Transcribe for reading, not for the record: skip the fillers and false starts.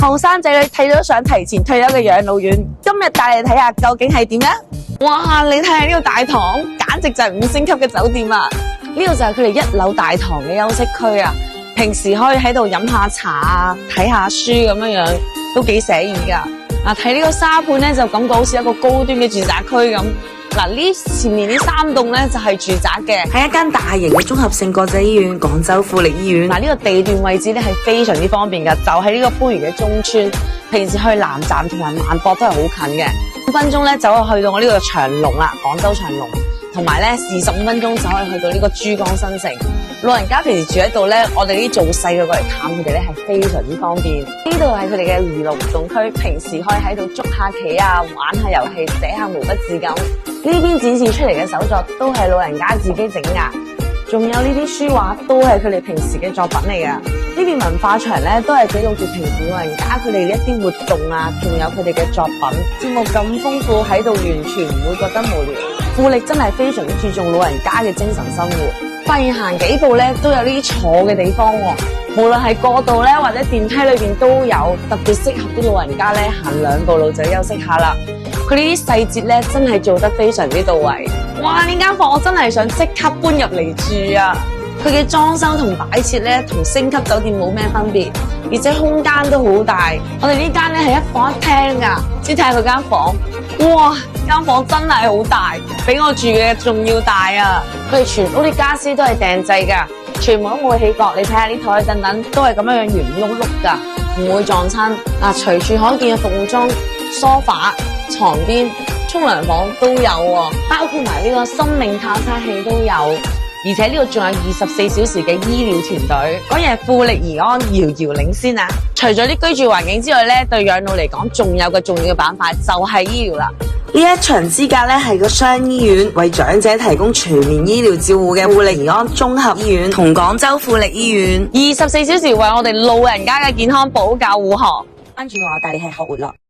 後生仔女睇咗想提前退休嘅養老院，今日帶你睇下究竟係點呢？哇！你睇下呢個大堂，簡直就係5星級嘅酒店啊！呢度就係佢哋1樓大堂嘅休息區啊，平時可以喺度飲下茶啊，睇下書咁樣，都幾寫意噶。睇呢個沙盤咧，就感覺好似一個高端嘅住宅區咁。呢前面呢3棟咧就係住宅嘅，係一間大型嘅綜合性國際醫院——廣州富力醫院。呢個地段位置咧係非常之方便噶，就喺呢個番禺嘅中村，平時去南站同埋萬博都係好近嘅，5分鐘咧就可以去到我呢個長隆啦，廣州長隆，同埋咧25分鐘就可以去到呢個珠江新城。老人家平時住喺度咧，我哋啲做細嘅過嚟探佢哋咧係非常之方便。呢度係佢哋嘅娛樂活動區，平時可以喺度捉下棋啊，玩下遊戲，寫下毛筆字咁。呢邊展示出嚟嘅手作都係老人家自己整噶，仲有呢啲書畫都係佢哋平時嘅作品嚟噶。呢邊文化場咧都係記錄住平時老人家佢哋一啲活動啊，仲有佢哋嘅作品，節目咁豐富喺度，完全唔會覺得無聊。富力真係非常之注重老人家嘅精神生活，發現行幾步咧都有呢啲坐嘅地方喎，無論係過道咧或者電梯裏邊都有，特別適合啲老人家咧行2步路就休息下啦。佢呢啲細節咧真係做得非常之到位。哇！呢間房我真係想即刻搬入嚟住啊！佢嘅裝修同擺設咧同星級酒店冇咩分別，而且空間都好大。我哋呢間咧係1房1廳噶，先睇下佢間房。哇！間房真係好大，比我住嘅仲要大啊！佢哋全屋啲家私都係訂製噶，全部都冇起角。你睇下呢台凳凳都係咁樣圓碌碌噶，唔會撞親。隨處可見嘅服務中，梳化、床邊、沖涼房都有喎，包括埋呢個生命探測器都有。而且呢度仲有24小時嘅醫療團隊，果然係富力怡安遙遙領先啊！除咗啲居住環境之外咧，對養老嚟講，仲有個重要嘅板塊就係醫療啦。呢一場之隔咧係個雙醫院，為長者提供全面醫療照護嘅富力怡安綜合醫院同廣州富力醫院，24小時為我哋老人家嘅健康保駕護航。跟住我帶你去學活樂。